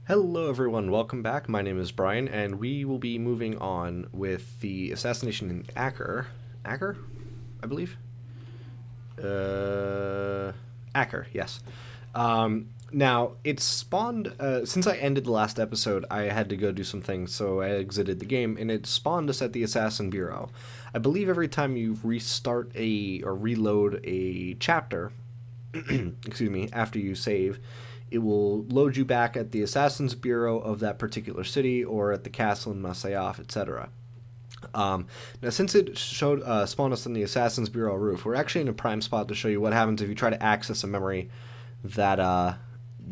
Hello everyone, welcome back. My name is Brian, and we will be moving on with the assassination in Acker. Acker? I believe? Acker, yes. Now, it spawned, since I ended the last episode, I had to go do some things, so I exited the game, and it spawned us at the Assassin Bureau. I believe every time you restart or reload a chapter, excuse me, after you save, it will load you back at the Assassin's Bureau of that particular city or at the castle in Masyaf, etc. Now, since it spawned us on the Assassin's Bureau roof, we're actually in a prime spot to show you what happens if you try to access a memory that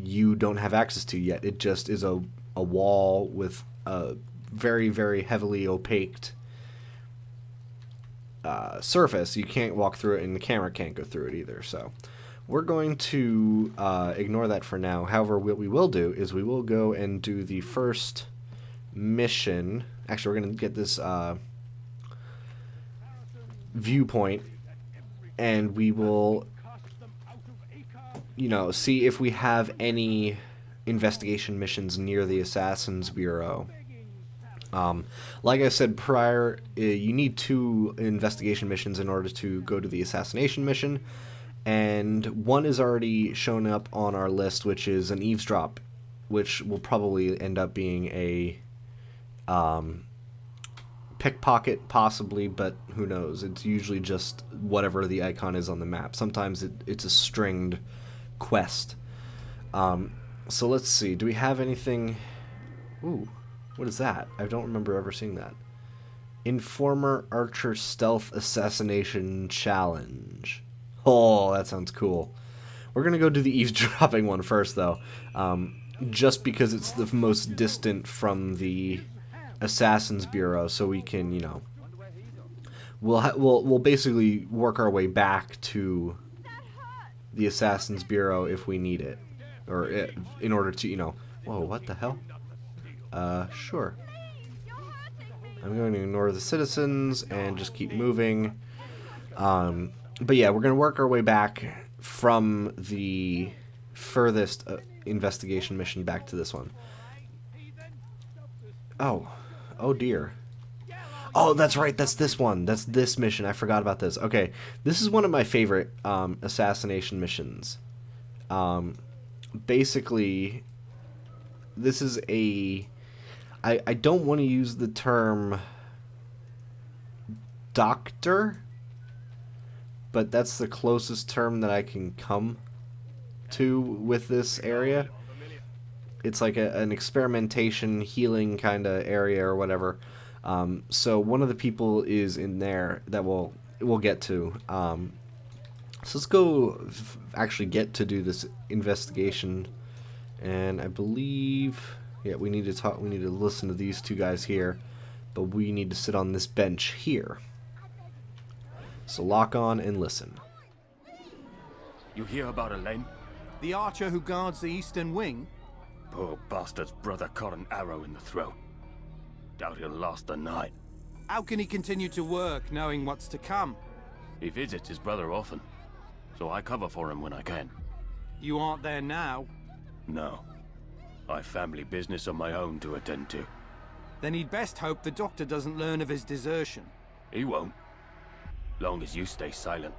you don't have access to yet. It just is a wall with a very, very heavily opaqued surface. You can't walk through it, and the camera can't go through it either, so we're going to ignore that for now. However, what we will do is we will go and do the first mission. Actually, we're going to get this viewpoint, and we will, see if we have any investigation missions near the Assassin's Bureau. Like I said prior, you need 2 investigation missions in order to go to the assassination mission. And one is already shown up on our list, which is an eavesdrop, which will probably end up being a pickpocket, possibly, but who knows. It's usually just whatever the icon is on the map. Sometimes it's a stringed quest. So let's see. Do we have anything? Ooh, what is that? I don't remember ever seeing that. Informer Archer Stealth Assassination Challenge. Oh, that sounds cool. We're going to go do the eavesdropping one first, though, just because it's the most distant from the Assassin's Bureau, so we can, we'll basically work our way back to the Assassin's Bureau if we need it, or in order to, whoa, what the hell? Sure. I'm going to ignore the citizens and just keep moving. But yeah, we're going to work our way back from the furthest investigation mission back to this one. Oh dear. Oh, that's right, that's this one. That's this mission. I forgot about this. Okay, this is one of my favorite assassination missions. Basically, this is I don't want to use the term doctor, but that's the closest term that I can come to with this area. It's like an experimentation, healing kind of area or whatever. So one of the people is in there that we'll get to. So let's go actually get to do this investigation. And I believe, yeah, we need to talk. We need to listen to these 2 guys here, but we need to sit on this bench here. So lock on and listen. You hear about Elaine? The archer who guards the eastern wing? Poor bastard's brother caught an arrow in the throat. Doubt he'll last the night. How can he continue to work, knowing what's to come? He visits his brother often, so I cover for him when I can. You aren't there now? No. I've family business of my own to attend to. Then he'd best hope the doctor doesn't learn of his desertion. He won't. Long as you stay silent.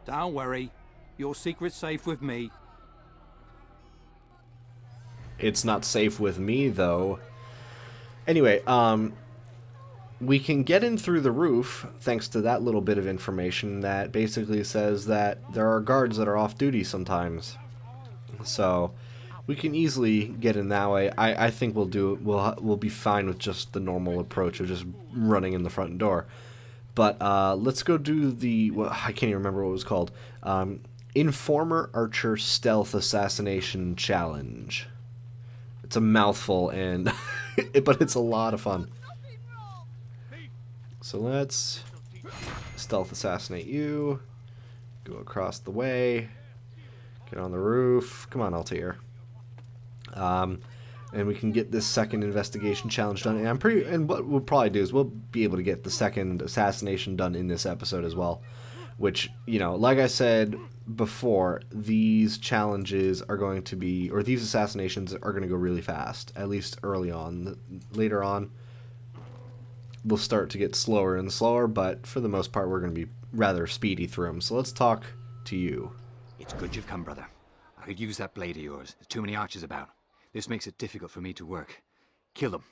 Don't worry. Your secret's safe with me. It's not safe with me, though. Anyway, we can get in through the roof thanks to that little bit of information that basically says that there are guards that are off duty sometimes. So we can easily get in that way. I think we'll be fine with just the normal approach of just running in the front door. But let's go do the, well, I can't even remember what it was called. Informer Archer Stealth Assassination Challenge. It's a mouthful, and but it's a lot of fun. So let's stealth assassinate you. Go across the way. Get on the roof. Come on, Altair. And we can get this second investigation challenge done. And what we'll probably do is we'll be able to get the second assassination done in this episode as well. which, you know, like I said before, these challenges are going to be, or these assassinations are going to go really fast, at least early on. Later on, they'll start to get slower and slower, but for the most part, we're going to be rather speedy through them. So let's talk to you. It's good you've come, brother. I could use that blade of yours. There's too many archers about. This makes it difficult for me to work. Kill them.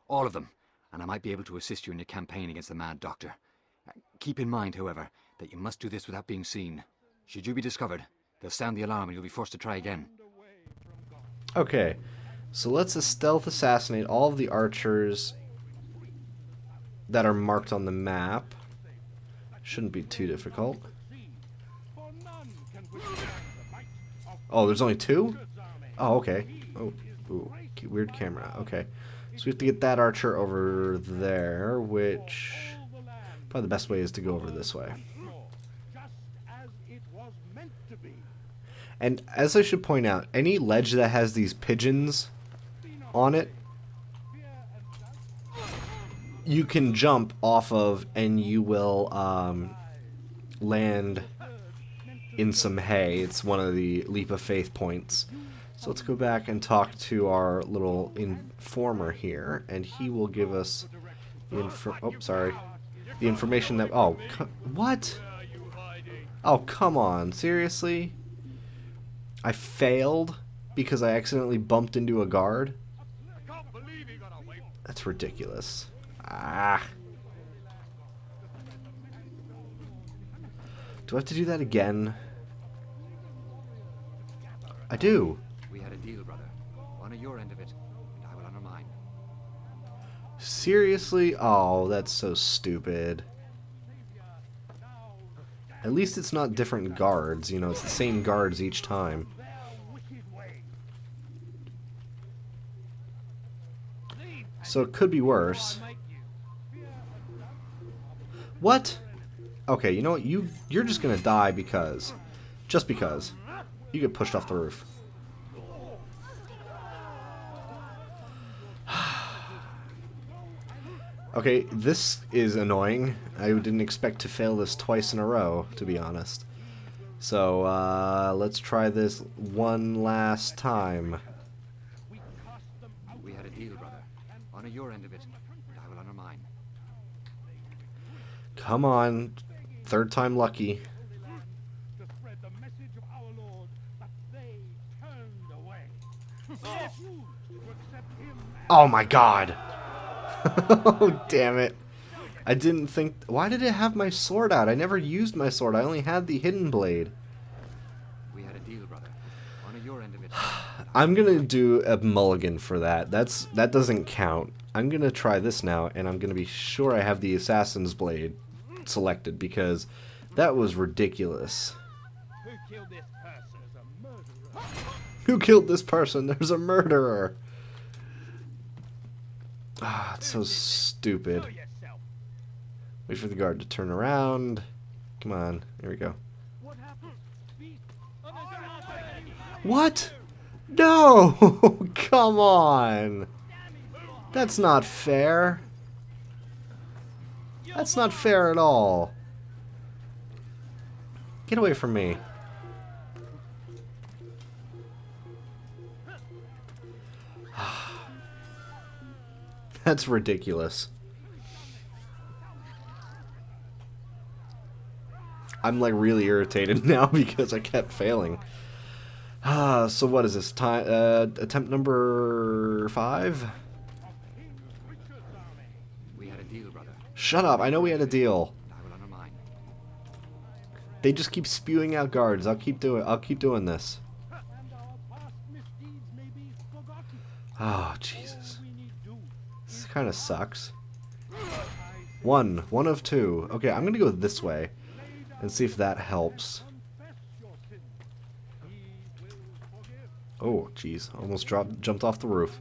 All of them. And I might be able to assist you in your campaign against the Mad Doctor. Keep in mind, however, that you must do this without being seen. Should you be discovered, they'll sound the alarm and you'll be forced to try again. Okay, so let's stealth assassinate all of the archers that are marked on the map. Shouldn't be too difficult. Oh, there's only 2? Oh, okay. Oh, ooh, weird camera. Okay. So we have to get that archer over there, which probably the best way is to go over this way. And as I should point out, any ledge that has these pigeons on it, you can jump off of and you will land in some hay. It's one of the leap of faith points. So let's go back and talk to our little informer here, and he will give us the information that... Oh, what? Oh, come on. Seriously? I failed because I accidentally bumped into a guard? That's ridiculous. Ah. Do I have to do that again? I do. We had a deal, brother. Honor your end of it, and I will honor mine. Seriously? Oh, that's so stupid. At least it's not different guards, you know, it's the same guards each time. So it could be worse. What? Okay, you know what? You're just gonna die because... Just because. You get pushed off the roof. Okay, this is annoying. I didn't expect to fail this twice in a row, to be honest. So, let's try this one last time. We had a deal, brother. Honor your end of it, and I will honor mine. Come on. Third time lucky. Oh my god! Oh, damn it. I didn't think... Why did it have my sword out? I never used my sword. I only had the hidden blade. We had a deal, brother. Honor your end of it. I'm gonna do a mulligan for that. That doesn't count. I'm gonna try this now, and I'm gonna be sure I have the assassin's blade selected, because that was ridiculous. Who killed this person? There's a murderer. Ah, it's so stupid. Wait for the guard to turn around. Come on. Here we go. What? No! Come on! That's not fair. That's not fair at all. Get away from me. That's ridiculous. I'm like really irritated now because I kept failing. So what is this? Attempt number 5? We had a deal, brother. Shut up, I know we had a deal. I will honor mine. They just keep spewing out guards. I'll keep doing this. Oh, Jesus. This kind of sucks. One of 2. Okay, I'm gonna go this way and see if that helps. Oh, jeez. Almost jumped off the roof.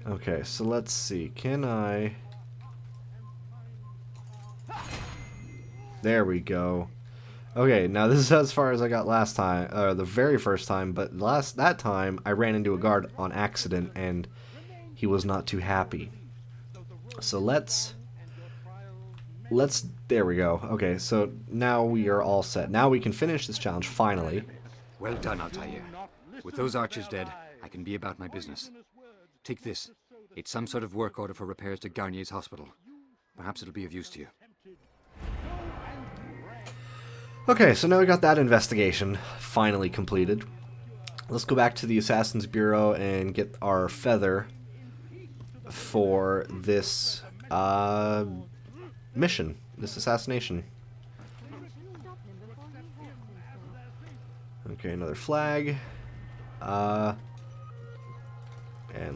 Okay, so let's see. Can I... There we go. Okay, now this is as far as I got last time, the very first time, but that time I ran into a guard on accident and he was not too happy. So let's There we go. Okay, so now we are all set. Now we can finish this challenge, finally. Well done, Altair. With those archers dead, I can be about my business. Take this. It's some sort of work order for repairs to Garnier's hospital. Perhaps it'll be of use to you. Okay, so now we got that investigation finally completed. Let's go back to the Assassin's Bureau and get our feather for this mission, this assassination. Okay, another flag. And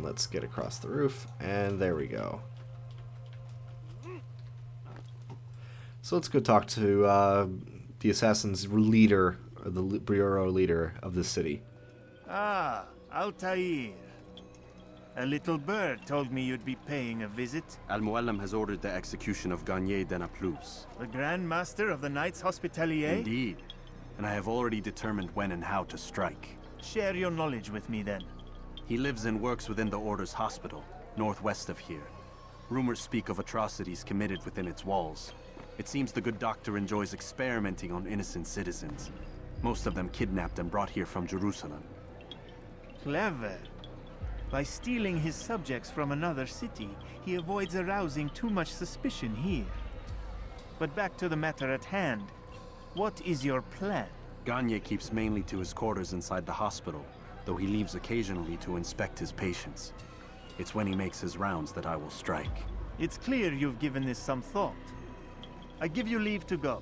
let's get across the roof, and there we go. So let's go talk to the assassin's leader, or the bureau leader of the city. Ah, Altair. A little bird told me you'd be paying a visit. Al-Muallim has ordered the execution of Garnier de Naplouse. The Grand Master of the Knights Hospitalier? Indeed. And I have already determined when and how to strike. Share your knowledge with me then. He lives and works within the Order's hospital, northwest of here. Rumors speak of atrocities committed within its walls. It seems the good doctor enjoys experimenting on innocent citizens. Most of them kidnapped and brought here from Jerusalem. Clever. By stealing his subjects from another city, he avoids arousing too much suspicion here. But back to the matter at hand. What is your plan? Garnier keeps mainly to his quarters inside the hospital, though he leaves occasionally to inspect his patients. It's when he makes his rounds that I will strike. It's clear you've given this some thought. I give you leave to go.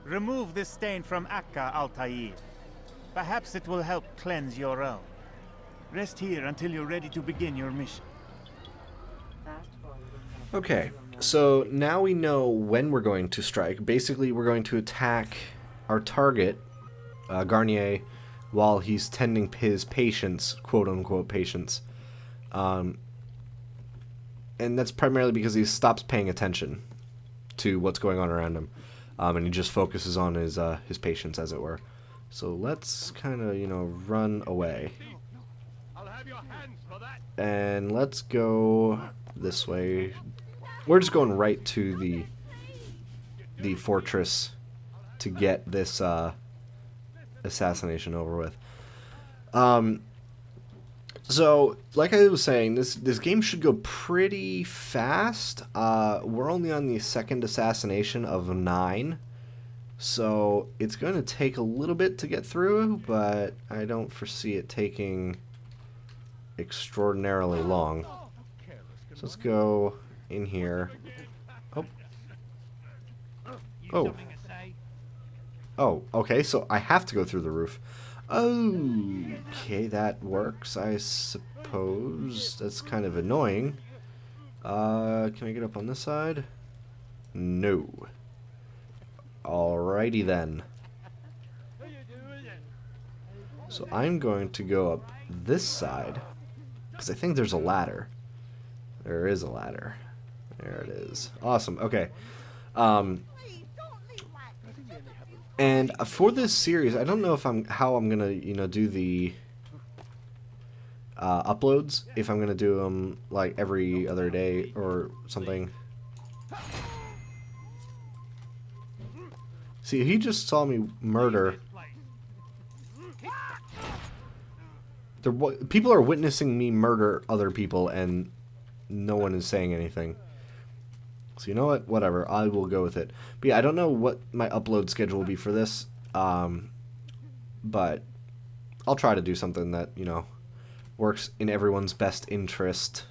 Remove this stain from Akka, Altair. Perhaps it will help cleanse your own. Rest here until you're ready to begin your mission. Okay, so now we know when we're going to strike. Basically, we're going to attack our target, Garnier, while he's tending his patients, quote-unquote patients. And that's primarily because he stops paying attention to what's going on around him. And he just focuses on his patients, as it were. So let's kind of, run away. And let's go this way. We're just going right to the fortress to get this assassination over with. So, like I was saying, this game should go pretty fast. We're only on the second assassination of 9. So, it's going to take a little bit to get through, but I don't foresee it taking extraordinarily long. So, let's go in here. Oh. Oh. Oh, okay, so I have to go through the roof. Okay, that works, I suppose. That's kind of annoying. Can I get up on this side? No. Alrighty then. So I'm going to go up this side, because I think there's a ladder. There is a ladder. There it is. Awesome, okay. And for this series, I don't know if how I'm gonna do the uploads. If I'm gonna do them like every other day or something. See, he just saw me murder. People are witnessing me murder other people, and no one is saying anything. So you know what? Whatever. I will go with it. But yeah, I don't know what my upload schedule will be for this. But I'll try to do something that, works in everyone's best interest.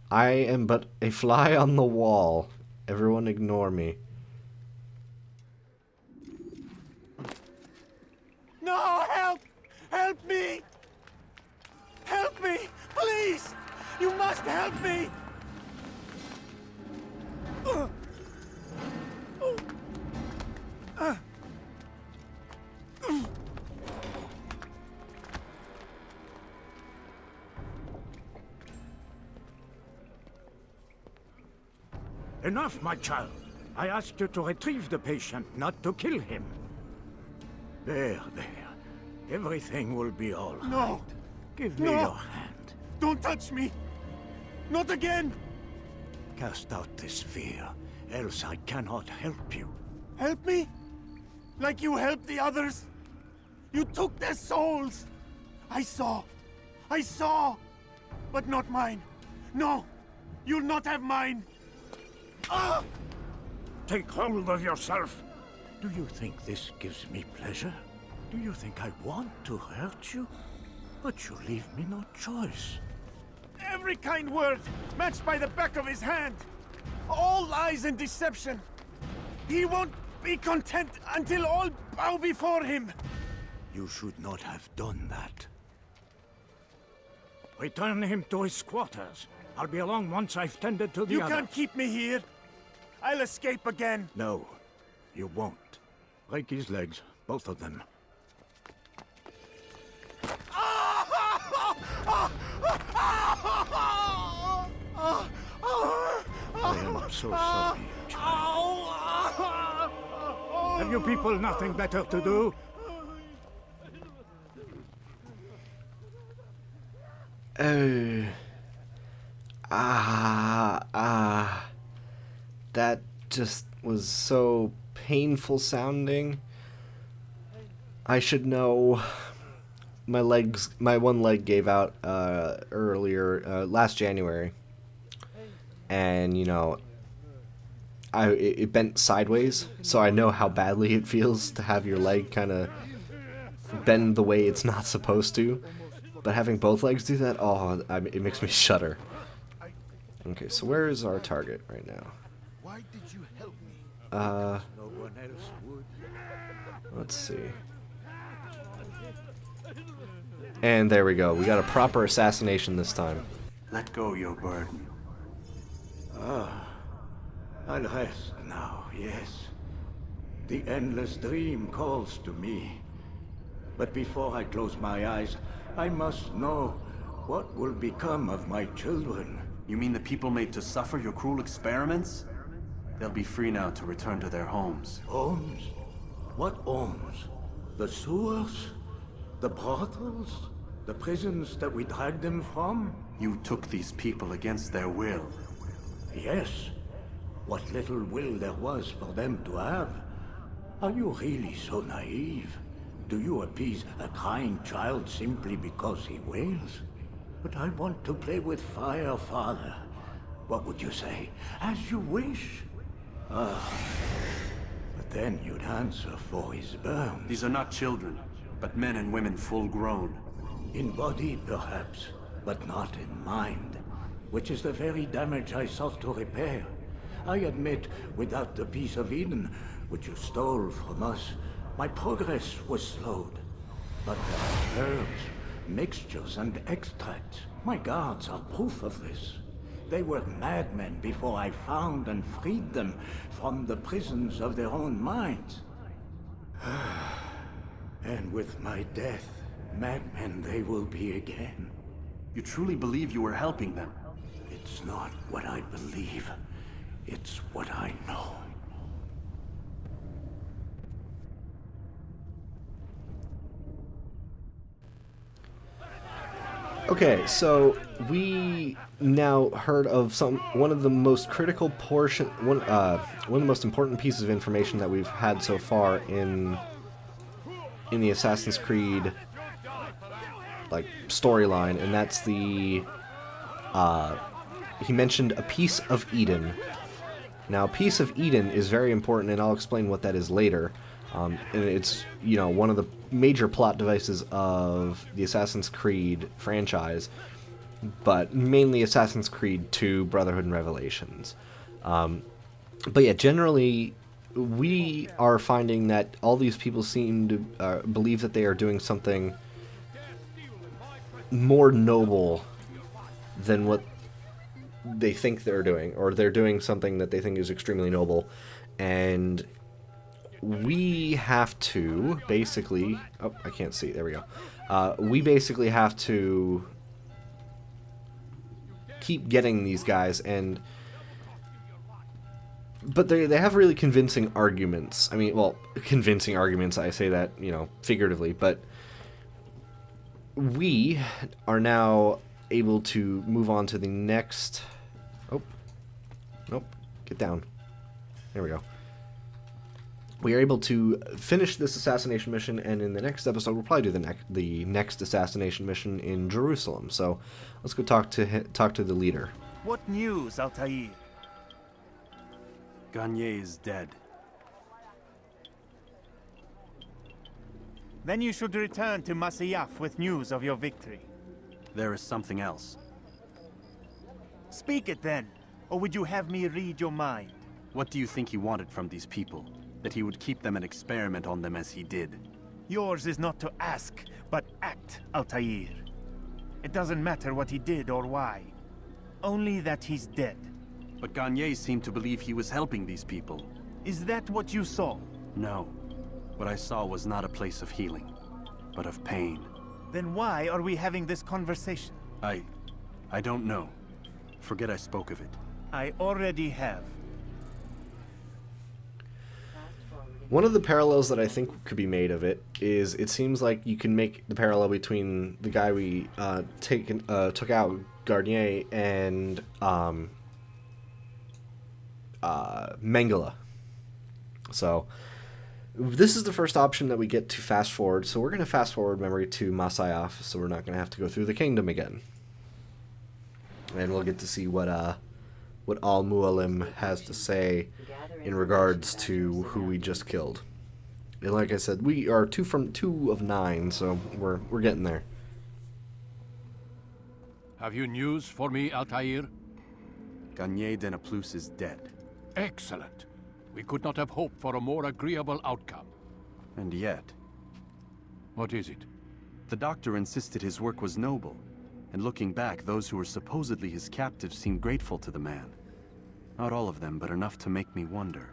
I am but a fly on the wall. Everyone ignore me. No, help! Help me! Help me! Please! You must help me! Enough, my child. I asked you to retrieve the patient, not to kill him. There. Everything will be all right. No. Give me your hand. Don't touch me! Not again! Cast out this fear, else I cannot help you. Help me? Like you helped the others? You took their souls! I saw! But not mine! No! You'll not have mine! Ah! Take hold of yourself. Do you think this gives me pleasure? Do you think I want to hurt you? But you leave me no choice. Every kind word, matched by the back of his hand. All lies and deception. He won't be content until all bow before him. You should not have done that. Return him to his quarters. I'll be along once I've tended to the You other. can't keep me here. I'll escape again. No, you won't. Break his legs, both of them. I am so sorry, child. Have you people nothing better to do? Oh. That just was so painful sounding. I should know. My one leg gave out earlier, last January. And, you know, it bent sideways, so I know how badly it feels to have your leg kind of bend the way it's not supposed to. But having both legs do that, it makes me shudder. Okay, so where is our target right now? Why did you help me? No one else would. Let's see. And there we go. We got a proper assassination this time. Let go your burden. I'll rest now, yes. The endless dream calls to me. But before I close my eyes, I must know what will become of my children. You mean the people made to suffer your cruel experiments? They'll be free now to return to their homes. Homes? What homes? The sewers? The brothels? The prisons that we dragged them from? You took these people against their will. Yes. What little will there was for them to have. Are you really so naive? Do you appease a crying child simply because he wails? But I want to play with fire, Father. What would you say? As you wish. But then you'd answer for his burns. These are not children, but men and women full grown. In body, perhaps, but not in mind. Which is the very damage I sought to repair. I admit, without the piece of Eden, which you stole from us, my progress was slowed. But there are herbs, mixtures, and extracts. My guards are proof of this. They were madmen before I found and freed them from the prisons of their own minds. And with my death, madmen they will be again. You truly believe you were helping them? It's not what I believe. It's what I know. Okay, so we now heard of one of the most critical one of the most important pieces of information that we've had so far in the Assassin's Creed storyline, and that's the he mentioned a piece of Eden. Now, a piece of Eden is very important, and I'll explain what that is later. And it's, one of the major plot devices of the Assassin's Creed franchise, but mainly Assassin's Creed 2, Brotherhood and Revelations. But yeah, generally, we are finding that all these people seem to believe that they are doing something more noble than what they think they're doing, or they're doing something that they think is extremely noble, and we have to basically... Oh, I can't see. There we go. We basically have to keep getting these guys, but they have really convincing arguments. I mean, well, convincing arguments, I say that, figuratively, but we are now able to move on to the next... Oh. Nope. Get down. There we go. We are able to finish this assassination mission, and in the next episode we'll probably do the next assassination mission in Jerusalem. So let's go talk to the leader. What news, Altair? Garnier is dead. Then you should return to Masyaf with news of your victory. There is something else. Speak it then, or would you have me read your mind? What do you think he wanted from these people? That he would keep them and experiment on them as he did? Yours is not to ask, but act, Altair. It doesn't matter what he did or why. Only that he's dead. But Garnier seemed to believe he was helping these people. Is that what you saw? No. What I saw was not a place of healing, but of pain. Then why are we having this conversation? I don't know. Forget I spoke of it. I already have. One of the parallels that I think could be made of it is it seems like you can make the parallel between the guy we took out, Garnier, and Mengele. So this is the first option that we get to fast forward, so we're going to fast forward memory to Masyaf, so we're not going to have to go through the kingdom again. And we'll get to see what Al-Mualim has to say in regards to who we just killed. And like I said, we are 2 of 9, so we're getting there. Have you news for me, Altair? Garnier de Naplouse is dead. Excellent. We could not have hoped for a more agreeable outcome. And yet... What is it? The doctor insisted his work was noble. And looking back, those who were supposedly his captives seemed grateful to the man. Not all of them, but enough to make me wonder.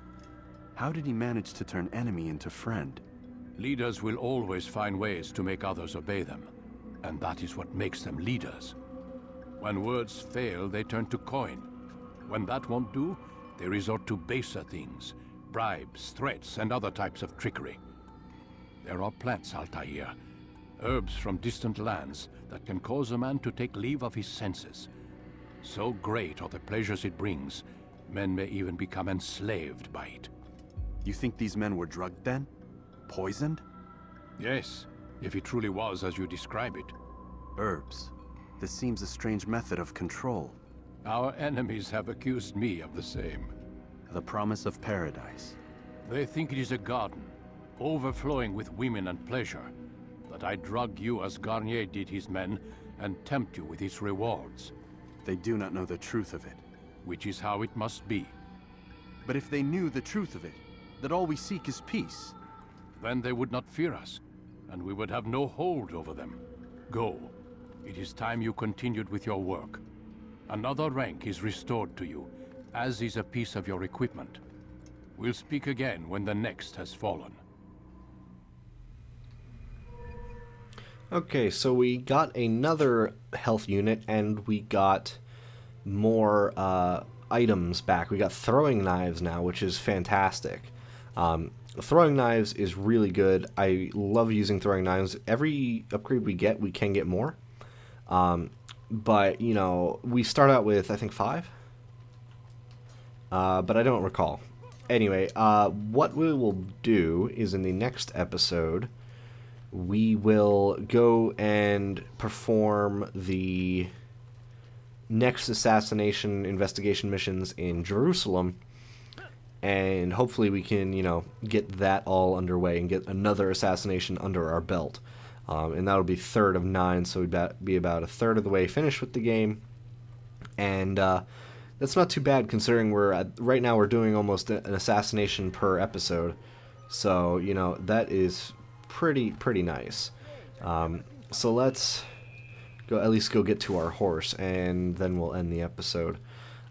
How did he manage to turn enemy into friend? Leaders will always find ways to make others obey them. And that is what makes them leaders. When words fail, they turn to coin. When that won't do, they resort to baser things. Bribes, threats, and other types of trickery. There are plants, Altair. Herbs from distant lands that can cause a man to take leave of his senses. So great are the pleasures it brings, men may even become enslaved by it. You think these men were drugged then? Poisoned? Yes, if it truly was as you describe it. Herbs. This seems a strange method of control. Our enemies have accused me of the same. The promise of paradise. They think it is a garden, overflowing with women and pleasure. That I drug you as Garnier did his men, and tempt you with its rewards. They do not know the truth of it. Which is how it must be. But if they knew the truth of it, that all we seek is peace. Then they would not fear us, and we would have no hold over them. Go. It is time you continued with your work. Another rank is restored to you, as is a piece of your equipment. We'll speak again when the next has fallen. Okay, so we got another health unit, and we got more items back. We got throwing knives now, which is fantastic. Throwing knives is really good. I love using throwing knives. Every upgrade we can get more. But, you know, we start out with, I think, 5? But I don't recall. Anyway, what we will do is in the next episode, we will go and perform the next assassination investigation missions in Jerusalem, and hopefully we can, you know, get that all underway and get another assassination under our belt. And that'll be 3rd of 9, so we'd be about 1/3 of the way finished with the game. And that's not too bad considering right now we're doing almost an assassination per episode. So, you know, that is pretty nice. So let's at least go get to our horse, and then we'll end the episode.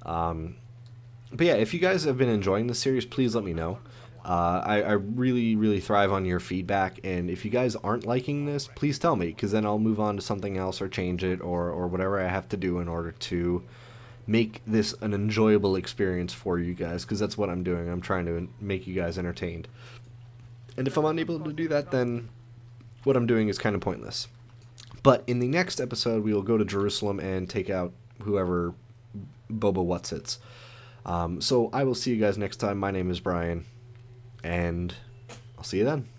But yeah, if you guys have been enjoying the series, please let me know. I really thrive on your feedback, and if you guys aren't liking this, please tell me, because then I'll move on to something else or change it or whatever I have to do in order to make this an enjoyable experience for you guys, because that's what I'm doing. I'm trying to make you guys entertained. And if I'm unable to do that, then what I'm doing is kind of pointless. But in the next episode, we will go to Jerusalem and take out whoever Boba Whatsits. So I will see you guys next time. My name is Brian, and I'll see you then.